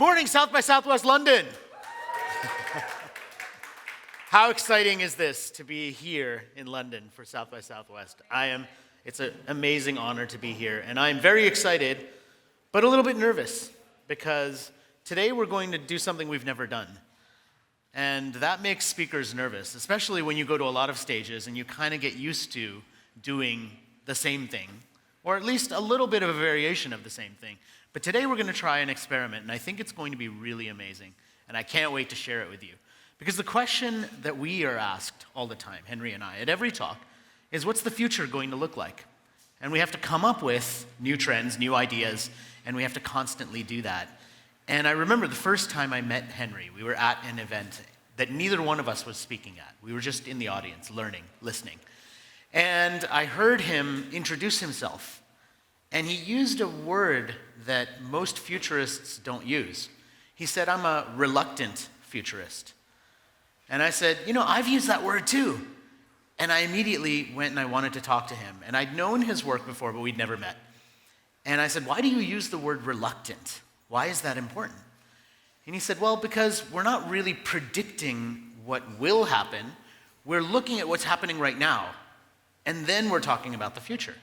Morning, South by Southwest London. How exciting is this to be here in London for South by Southwest? It's an amazing honor to be here, and I'm very excited, but a little bit nervous, because today we're going to do something we've never done. And that makes speakers nervous, especially when you go to a lot of stages and you kind of get used to doing the same thing, or at least a little bit of a variation of the same thing. But today we're going to try an experiment, and I think it's going to be really amazing, and I can't wait to share it with you. Because the question that we are asked all the time, Henry and I, at every talk, is what's the future going to look like? And we have to come up with new trends, new ideas, and we have to constantly do that. And I remember the first time I met Henry, we were at an event that neither one of us was speaking at. We were just in the audience, learning, listening. And I heard him introduce himself. And he used a word that most futurists don't use. He said, "I'm a reluctant futurist." And I said, I've used that word too. And I immediately went and I wanted to talk to him. And I'd known his work before, but we'd never met. And I said, "Why do you use the word reluctant? Why is that important?" And he said, "Well, because we're not really predicting what will happen. We're looking at what's happening right now. And then we're talking about the future."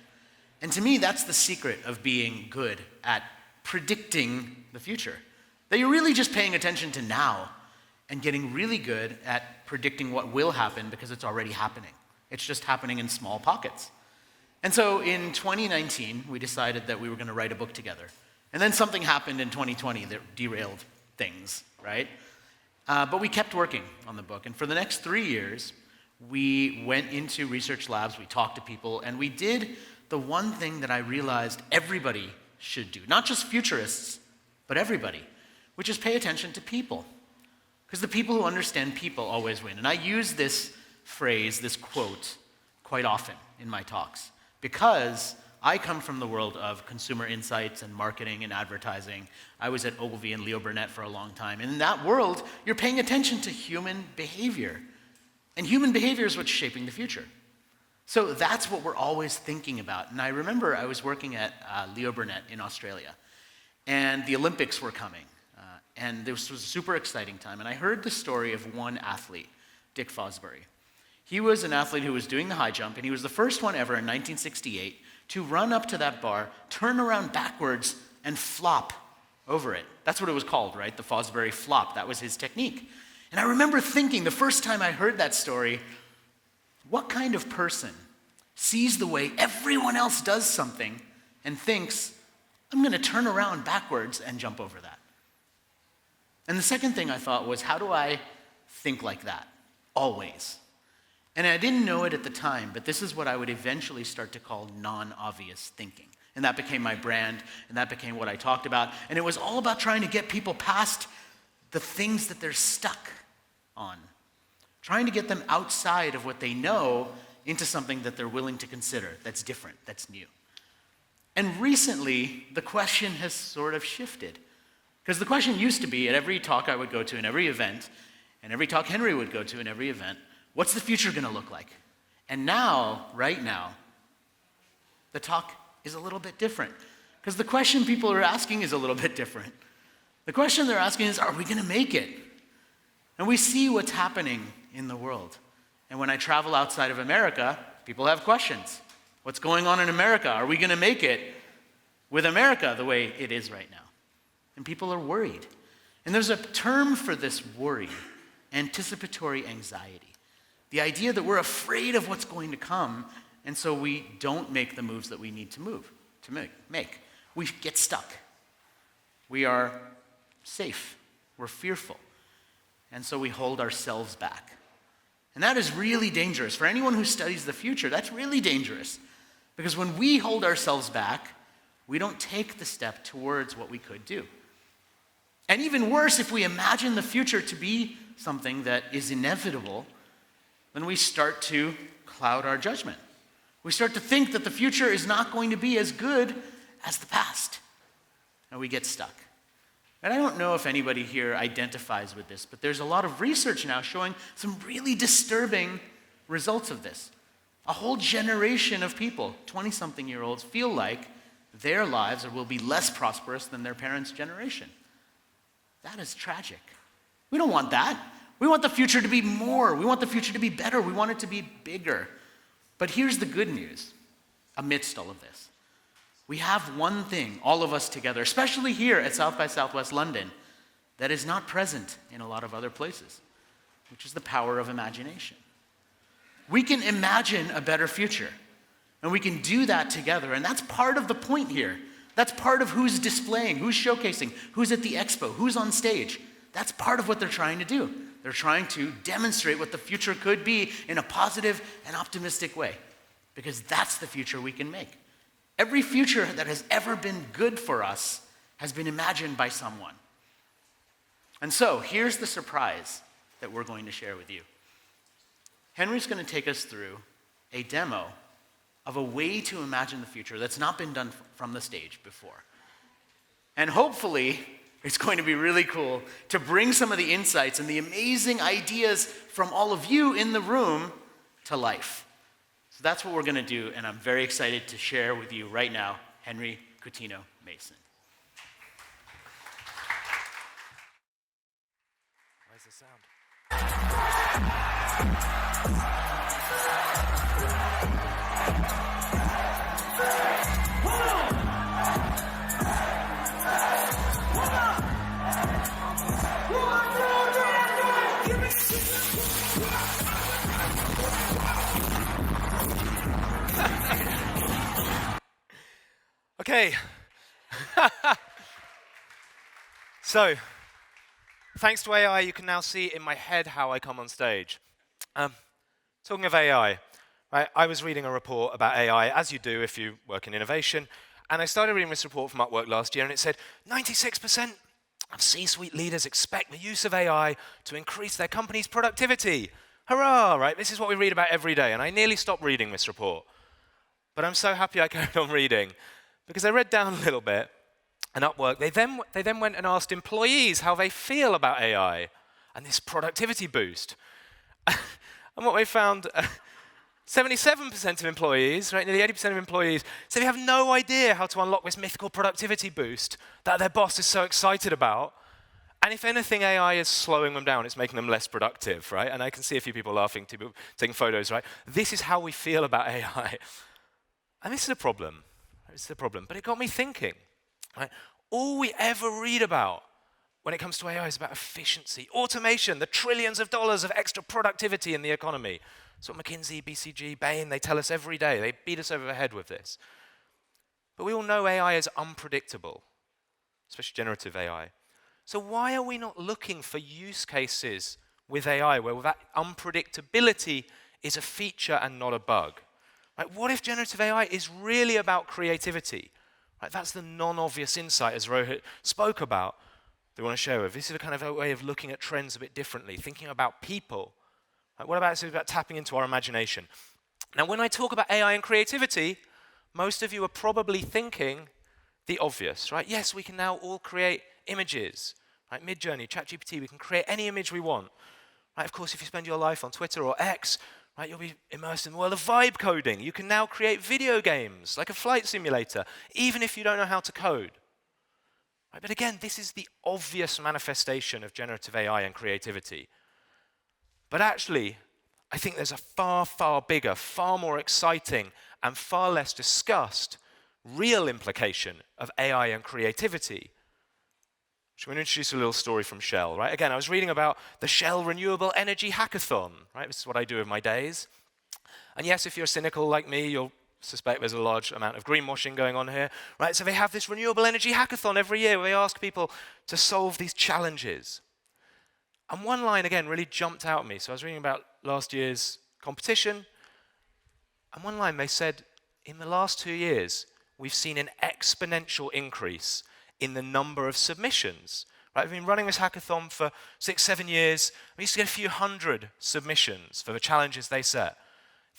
And to me, that's the secret of being good at predicting the future. That you're really just paying attention to now and getting really good at predicting what will happen because it's already happening. It's just happening in small pockets. And so in 2019, we decided that we were going to write a book together. And then something happened in 2020 that derailed things, right? But we kept working on the book. And for the next 3 years, we went into research labs, we talked to people, and we did the one thing that I realized everybody should do, not just futurists, but everybody, which is pay attention to people. Because the people who understand people always win. And I use this phrase, this quote, quite often in my talks, because I come from the world of consumer insights and marketing and advertising. I was at Ogilvy and Leo Burnett for a long time. And in that world, you're paying attention to human behavior. And human behavior is what's shaping the future. So that's what we're always thinking about. And I remember I was working at Leo Burnett in Australia, and the Olympics were coming. And this was a super exciting time. And I heard the story of one athlete, Dick Fosbury. He was an athlete who was doing the high jump, and he was the first one ever in 1968 to run up to that bar, turn around backwards, and flop over it. That's what it was called, right? The Fosbury flop. That was his technique. And I remember thinking the first time I heard that story, what kind of person sees the way everyone else does something and thinks, "I'm going to turn around backwards and jump over that"? And the second thing I thought was, how do I think like that? Always. And I didn't know it at the time, but this is what I would eventually start to call non-obvious thinking. And that became my brand, and that became what I talked about. And it was all about trying to get people past the things that they're stuck on. Trying to get them outside of what they know into something that they're willing to consider, that's different, that's new. And recently, the question has sort of shifted. Because the question used to be, at every talk I would go to in every event, and every talk Henry would go to in every event, what's the future going to look like? And now, right now, the talk is a little bit different. Because the question people are asking is a little bit different. The question they're asking is, are we going to make it? And we see what's happening in the world. And when I travel outside of America, people have questions. What's going on in America? Are we going to make it with America the way it is right now? And people are worried. And there's a term for this worry, anticipatory anxiety. The idea that we're afraid of what's going to come, and so we don't make the moves that we need to make. We get stuck. We are safe. We're fearful. And so we hold ourselves back. And that is really dangerous. For anyone who studies the future, that's really dangerous. Because when we hold ourselves back, we don't take the step towards what we could do. And even worse, if we imagine the future to be something that is inevitable, then we start to cloud our judgment. We start to think that the future is not going to be as good as the past. And we get stuck. And I don't know if anybody here identifies with this, but there's a lot of research now showing some really disturbing results of this. A whole generation of people, 20-something-year-olds, feel like their lives will be less prosperous than their parents' generation. that is tragic. We don't want that. We want the future to be more. We want the future to be better. We want it to be bigger. But here's the good news amidst all of this. We have one thing, all of us together, especially here at South by Southwest London, that is not present in a lot of other places, which is the power of imagination. We can imagine a better future, and we can do that together, and that's part of the point here. That's part of who's displaying, who's showcasing, who's at the expo, who's on stage. That's part of what they're trying to do. They're trying to demonstrate what the future could be in a positive and optimistic way, because that's the future we can make. Every future that has ever been good for us has been imagined by someone. And so, here's the surprise that we're going to share with you. Henry's going to take us through a demo of a way to imagine the future that's not been done from the stage before. And hopefully, it's going to be really cool to bring some of the insights and the amazing ideas from all of you in the room to life. So that's what we're going to do, and I'm very excited to share with you right now, Henry Coutinho-Mason. Where's the sound? Okay. So, thanks to AI, you can now see in my head how I come on stage. Talking of AI, right, I was reading a report about AI, as you do if you work in innovation, and I started reading this report from Upwork last year, and it said 96% of C-suite leaders expect the use of AI to increase their company's productivity. Hurrah, right? This is what we read about every day, and I nearly stopped reading this report. But I'm so happy I carried on reading, because I read down a little bit, and Upwork, they then went and asked employees how they feel about AI and this productivity boost. And what they found, 77% of employees, right, nearly 80% of employees, say they have no idea how to unlock this mythical productivity boost that their boss is so excited about. And if anything, AI is slowing them down. It's making them less productive, right? And I can see a few people laughing, taking photos, right? This is how we feel about AI. And this is a problem. This is a problem. But it got me thinking, right? All we ever read about when it comes to AI is about efficiency, automation, the trillions of dollars of extra productivity in the economy. That's what McKinsey, BCG, Bain, they tell us every day. They beat us over the head with this. But we all know AI is unpredictable, especially generative AI. So why are we not looking for use cases with AI where that unpredictability is a feature and not a bug? Right, what if generative AI is really about creativity? Right, that's the non-obvious insight, as Rohit spoke about, that we want to share with. This is a kind of a way of looking at trends a bit differently, thinking about people. Right, what about it's about tapping into our imagination? Now, when I talk about AI and creativity, most of you are probably thinking the obvious, right? Yes, we can now all create images. Right, Midjourney, ChatGPT, we can create any image we want. Right, of course, if you spend your life on Twitter or X, right, you'll be immersed in the world of vibe coding. You can now create video games, like a flight simulator, even if you don't know how to code. Right, but again, this is the obvious manifestation of generative AI and creativity. But actually, I think there's a far, far bigger, far more exciting, and far less discussed real implication of AI and creativity. So I'm going to introduce a little story from Shell, right? Again, I was reading about the Shell Renewable Energy Hackathon, right? This is what I do with my days. And yes, if you're cynical like me, you'll suspect there's a large amount of greenwashing going on here, right? So they have this Renewable Energy Hackathon every year where they ask people to solve these challenges. And one line, again, really jumped out at me. So I was reading about last year's competition, and one line they said, in the last 2 years, we've seen an exponential increase in the number of submissions. Right? We've been running this hackathon for 6-7 years. We used to get a few hundred submissions for the challenges they set.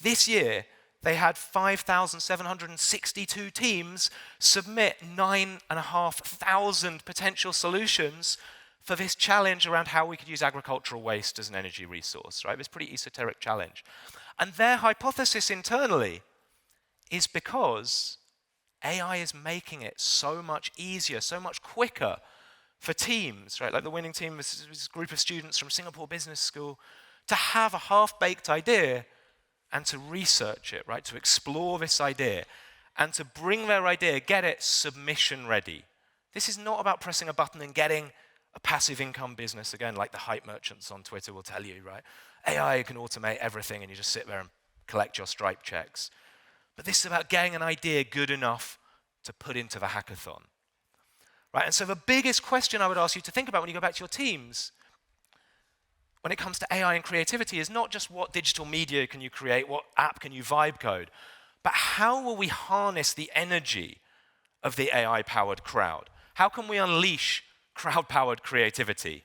This year, they had 5,762 teams submit 9,500 potential solutions for this challenge around how we could use agricultural waste as an energy resource. Right? This pretty esoteric challenge. And their hypothesis internally is because AI is making it so much easier, so much quicker for teams, right, like the winning team was a group of students from Singapore Business School, to have a half-baked idea and to research it, right, to explore this idea and to bring their idea, get it submission ready. This is not about pressing a button and getting a passive income business, again, like the hype merchants on Twitter will tell you, right? AI can automate everything and you just sit there and collect your Stripe checks. But this is about getting an idea good enough to put into the hackathon. Right? And so the biggest question I would ask you to think about when you go back to your teams when it comes to AI and creativity is not just what digital media can you create, what app can you vibe code, but how will we harness the energy of the AI-powered crowd? How can we unleash crowd-powered creativity?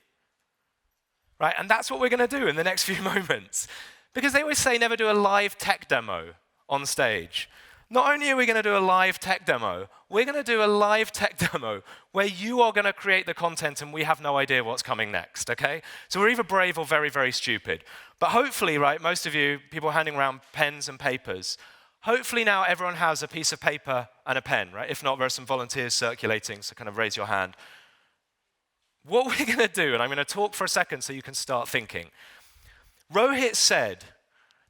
Right? And that's what we're going to do in the next few moments. Because they always say never do a live tech demo on stage. Not only are we going to do a live tech demo, we're going to do a live tech demo where you are going to create the content and we have no idea what's coming next, okay? So we're either brave or very, very stupid. But hopefully, right, most of you, people handing around pens and papers, hopefully now everyone has a piece of paper and a pen, right? If not, there are some volunteers circulating, so kind of raise your hand. What we're going to do, and I'm going to talk for a second so you can start thinking. Rohit said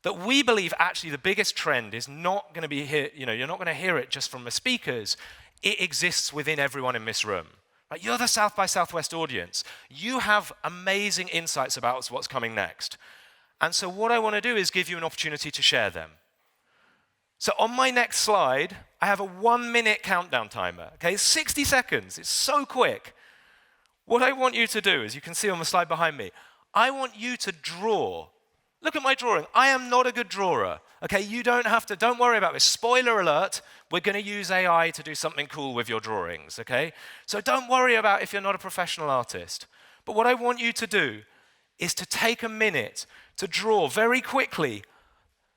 that we believe actually the biggest trend is not going to be here, you're not going to hear it just from the speakers. It exists within everyone in this room. Right? You're the South by Southwest audience. You have amazing insights about what's coming next. And so what I want to do is give you an opportunity to share them. So on my next slide, I have a 1-minute countdown timer. Okay, 60 seconds. It's so quick. What I want you to do, as you can see on the slide behind me, I want you to draw. Look at my drawing. I am not a good drawer. Okay, you don't worry about this. Spoiler alert, we're going to use AI to do something cool with your drawings, okay? So don't worry about if you're not a professional artist. But what I want you to do is to take a minute to draw very quickly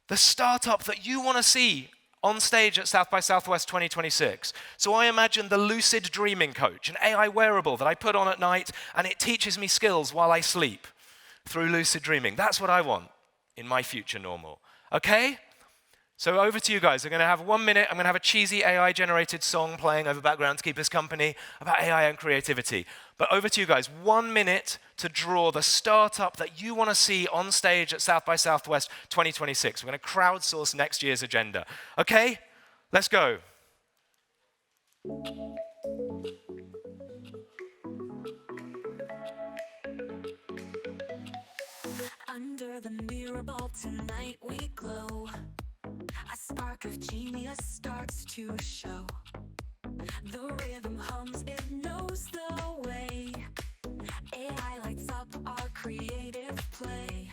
the startup that you want to see on stage at South by Southwest 2026. So I imagine the lucid dreaming coach, an AI wearable that I put on at night and it teaches me skills while I sleep through lucid dreaming. That's what I want in my future normal. Okay? So over to you guys. We're going to have 1 minute. I'm going to have a cheesy AI-generated song playing over background to keep us company about AI and creativity. But over to you guys. 1 minute to draw the startup that you want to see on stage at South by Southwest 2026. We're going to crowdsource next year's agenda. Okay? Let's go. Under the mirror ball tonight we glow. A spark of genius starts to show. The rhythm hums, it knows the way. AI lights up our creative play.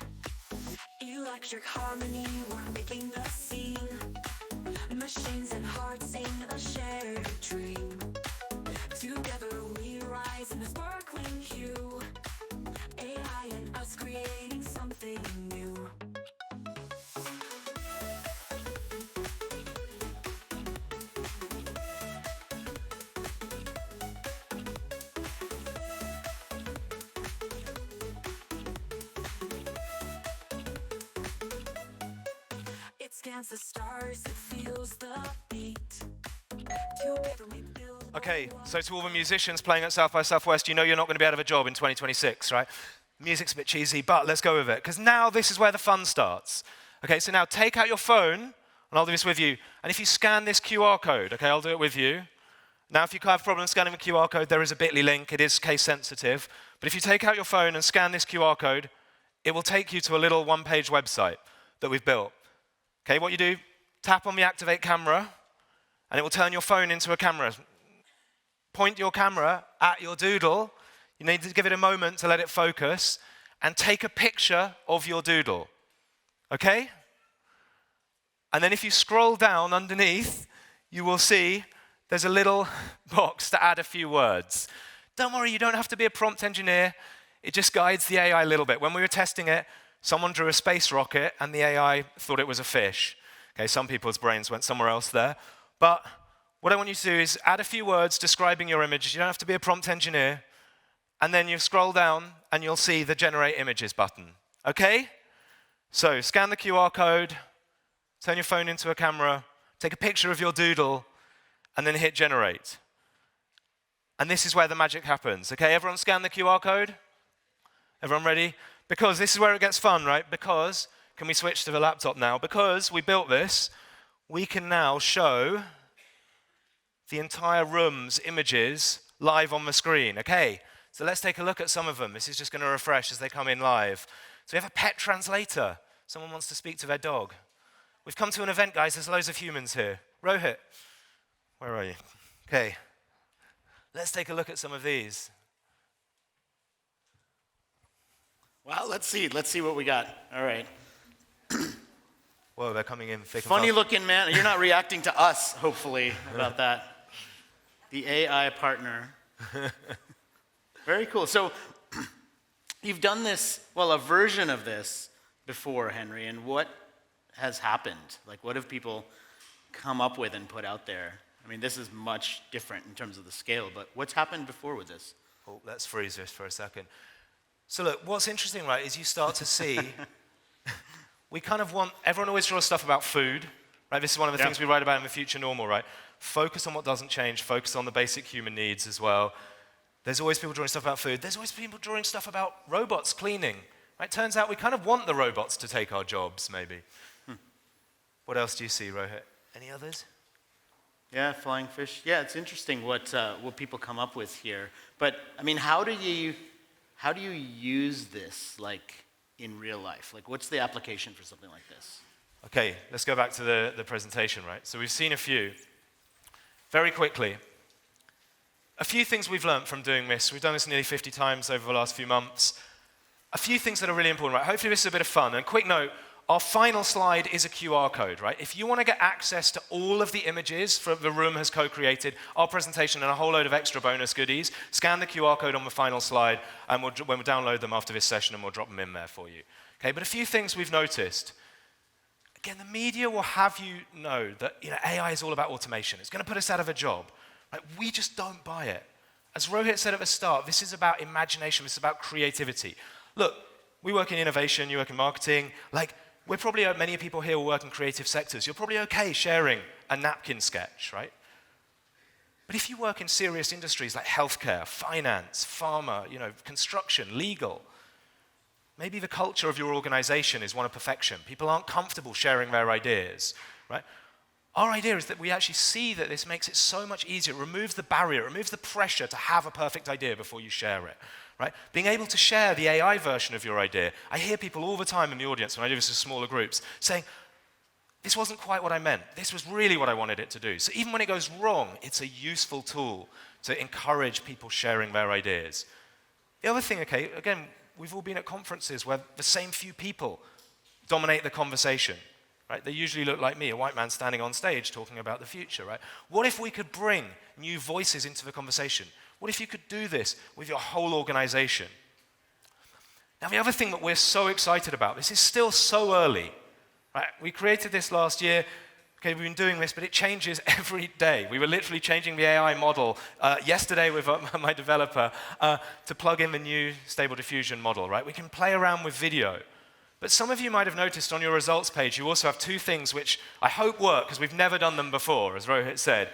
Electric harmony, we're making the scene. Machines and hearts sing a shared dream. Together we rise in the sparkling hue. AI and us creating something new. It scans the stars, it feels the beat. Together we build. Okay, so to all the musicians playing at South by Southwest, you know you're not going to be out of a job in 2026, right? Music's a bit cheesy, but let's go with it, because now this is where the fun starts. Okay, so now take out your phone, and I'll do this with you, and if you scan this QR code, okay, I'll do it with you. Now, if you have problems scanning the QR code, there is a bit.ly link. It is case sensitive, but if you take out your phone and scan this QR code, it will take you to a little one-page website that we've built. Okay, what you do, tap on the activate camera, and it will turn your phone into a camera. Point your camera at your doodle. You need to give it a moment to let it focus, and take a picture of your doodle. Okay? And then if you scroll down underneath, you will see there's a little box to add a few words. Don't worry, you don't have to be a prompt engineer. It just guides the AI a little bit. When we were testing it, someone drew a space rocket, and the AI thought it was a fish. Okay, some people's brains went somewhere else there. But what I want you to do is add a few words describing your image. You don't have to be a prompt engineer. And then you scroll down, and you'll see the Generate Images button. Okay? So scan the QR code, turn your phone into a camera, take a picture of your doodle, and then hit Generate. And this is where the magic happens. Okay, everyone scan the QR code? Everyone ready? Because this is where it gets fun, right? Because, can we switch to the laptop now? Because we built this, we can now show the entire room's images live on the screen. Okay, so let's take a look at some of them. This is just going to refresh as they come in live. So we have a pet translator. Someone wants to speak to their dog. We've come to an event, guys. There's loads of humans here. Rohit, where are you? Okay, let's take a look at some of these. Well, let's see what we got. All right. Whoa, they're coming in thick and Funny fast. looking man. You're not reacting to us, hopefully, about that. The AI partner. Very cool. So you've done this, well, a version of this before, Henry, and what has happened? Like, what have people come up with and put out there? I mean, this is much different in terms of the scale, but what's happened before with this? Oh, let's freeze this for a second. So look, what's interesting, right, is you start to see, we kind of want, everyone always draws stuff about food, right? This is one of the things we write about in the Future Normal, right? Focus on what doesn't change, focus on the basic human needs as well. There's always people drawing stuff about food. There's always people drawing stuff about robots cleaning, right? Turns out we kind of want the robots to take our jobs, maybe. What else do you see, Rohit? Any others? Yeah, flying fish. Yeah, it's interesting what people come up with here. But, I mean, how do you use this, like, in real life? Like, what's the application for something like this? Okay, let's go back to the presentation, right? So we've seen a few. Very quickly, a few things we've learned from doing this. We've done this nearly 50 times over the last few months. A few things that are really important, right? Hopefully this is a bit of fun. And quick note, our final slide is a QR code, right? If you want to get access to all of the images the room has co-created, our presentation and a whole load of extra bonus goodies, scan the QR code on the final slide, and we'll download them after this session, and we'll drop them in there for you. Okay, but a few things we've noticed. Again, the media will have you know that AI is all about automation. It's going to put us out of a job. Right? We just don't buy it. As Rohit said at the start, this is about imagination. This is about creativity. Look, we work in innovation. You work in marketing. Like, we're probably, many people here will work in creative sectors. You're probably okay sharing a napkin sketch, right? But if you work in serious industries like healthcare, finance, pharma, construction, legal, maybe the culture of your organization is one of perfection. People aren't comfortable sharing their ideas, right? Our idea is that we actually see that this makes it so much easier. It removes the barrier, it removes the pressure to have a perfect idea before you share it, right? Being able to share the AI version of your idea. I hear people all the time in the audience when I do this in smaller groups saying, this wasn't quite what I meant. This was really what I wanted it to do. So even when it goes wrong, it's a useful tool to encourage people sharing their ideas. The other thing, okay, again, we've all been at conferences where the same few people dominate the conversation. Right? They usually look like me, a white man standing on stage talking about the future, right? What if we could bring new voices into the conversation? What if you could do this with your whole organization? Now, the other thing that we're so excited about, this is still so early, right? We created this last year. Okay, we've been doing this, but it changes every day. We were literally changing the AI model yesterday with my developer to plug in the new Stable Diffusion model, right? We can play around with video. But some of you might have noticed on your results page, you also have two things which I hope work, because we've never done them before, as Rohit said.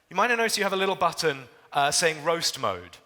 You might have noticed you have a little button saying roast mode,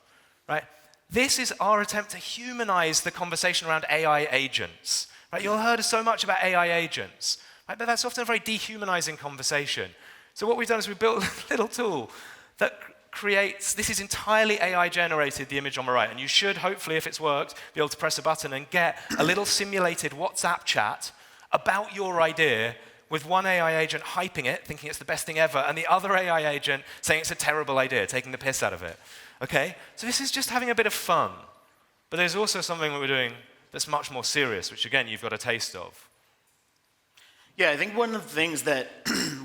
right? This is our attempt to humanize the conversation around AI agents, right? You'll heard so much about AI agents, right? But that's often a very dehumanizing conversation. So what we've done is we've built a little tool that creates, this is entirely AI generated, the image on the right, and you should hopefully, if it's worked, be able to press a button and get a little simulated WhatsApp chat about your idea with one AI agent hyping it, thinking it's the best thing ever, and the other AI agent saying it's a terrible idea, taking the piss out of it. Okay? So this is just having a bit of fun. But there's also something that we're doing that's much more serious, which again, you've got a taste of. Yeah, I think one of the things that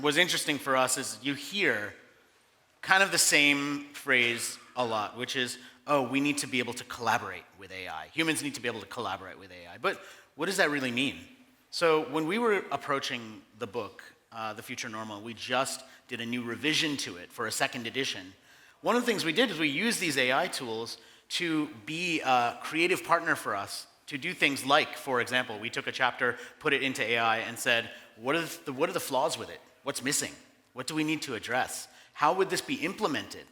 was interesting for us is you hear kind of the same phrase a lot, which is, oh, we need to be able to collaborate with AI. Humans need to be able to collaborate with AI. But what does that really mean? So when we were approaching the book, The Future Normal, we just did a new revision to it for a second edition. One of the things we did is we used these AI tools to be a creative partner for us to do things like, for example, we took a chapter, put it into AI, and said, what are the flaws with it? What's missing? What do we need to address? How would this be implemented?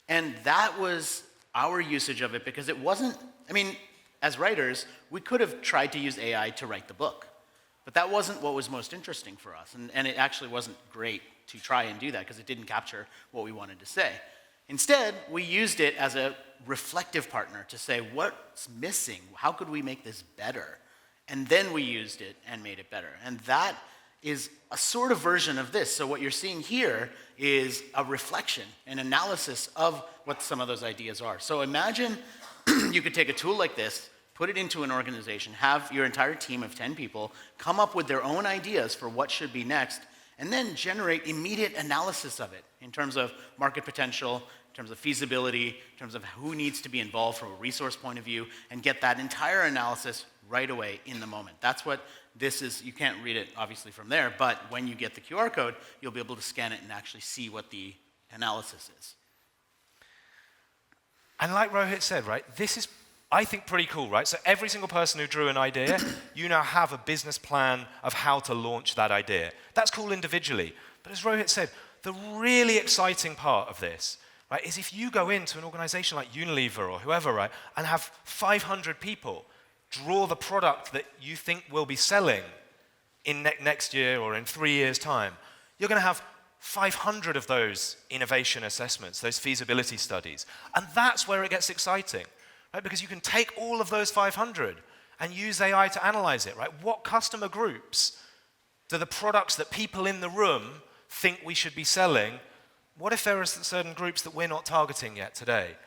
And that was our usage of it because it wasn't, I mean, as writers, we could have tried to use AI to write the book. But that wasn't what was most interesting for us. And it actually wasn't great to try and do that because it didn't capture what we wanted to say. Instead, we used it as a reflective partner to say, what's missing? How could we make this better? And then we used it and made it better. And that is a sort of version of this. So what you're seeing here is a reflection, an analysis of what some of those ideas are. So imagine you could take a tool like this, put it into an organization, have your entire team of 10 people come up with their own ideas for what should be next, and then generate immediate analysis of it in terms of market potential, in terms of feasibility, in terms of who needs to be involved from a resource point of view, and get that entire analysis right away in the moment. That's what this is. You can't read it, obviously, from there, but when you get the QR code, you'll be able to scan it and actually see what the analysis is. And like Rohit said, right, this is, I think, pretty cool, right? So every single person who drew an idea, you now have a business plan of how to launch that idea. That's cool individually. But as Rohit said, the really exciting part of this, right, is if you go into an organization like Unilever or whoever, right, and have 500 people draw the product that you think will be selling in next year or in 3 years' time, you're going to have 500 of those innovation assessments, those feasibility studies. And that's where it gets exciting, right? Because you can take all of those 500 and use AI to analyze it, right? What customer groups do the products that people in the room think we should be selling? What if there are certain groups that we're not targeting yet today?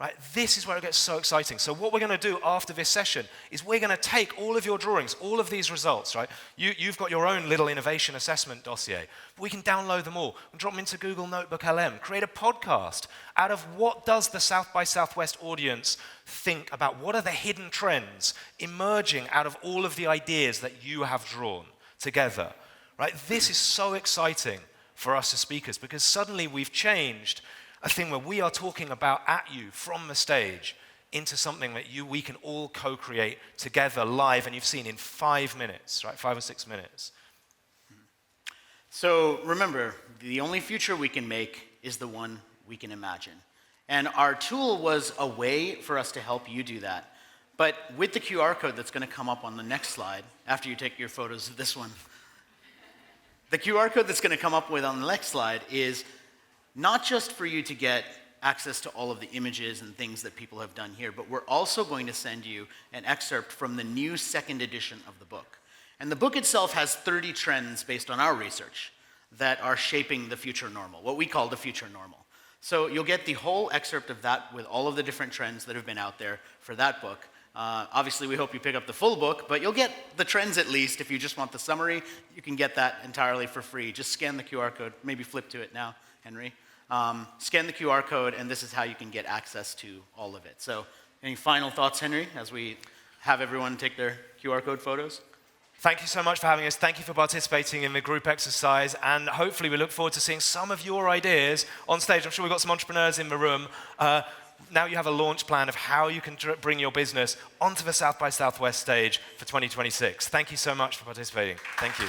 Right? This is where it gets so exciting. So what we're going to do after this session is we're going to take all of your drawings, all of these results, right? You've got your own little innovation assessment dossier. But we can download them all and drop them into Google Notebook LM, create a podcast out of what does the South by Southwest audience think about what are the hidden trends emerging out of all of the ideas that you have drawn together, right? This is so exciting for us as speakers because suddenly we've changed a thing where we are talking about at you from the stage into something that we can all co-create together live, and you've seen in 5 minutes, right? 5 or 6 minutes. So remember, the only future we can make is the one we can imagine. And our tool was a way for us to help you do that. But with the QR code that's going to come up on the next slide, after you take your photos of this one, the QR code that's going to come up with on the next slide is not just for you to get access to all of the images and things that people have done here, but we're also going to send you an excerpt from the new second edition of the book. And the book itself has 30 trends based on our research that are shaping the future normal, what we call the future normal. So you'll get the whole excerpt of that with all of the different trends that have been out there for that book. Obviously, we hope you pick up the full book, but you'll get the trends at least. If you just want the summary, you can get that entirely for free. Just scan the QR code, maybe flip to it now, Henry. Scan the QR code, and this is how you can get access to all of it. So any final thoughts, Henry, as we have everyone take their QR code photos? Thank you so much for having us. Thank you for participating in the group exercise, and hopefully we look forward to seeing some of your ideas on stage. I'm sure we've got some entrepreneurs in the room. Now you have a launch plan of how you can bring your business onto the South by Southwest stage for 2026. Thank you so much for participating. Thank you.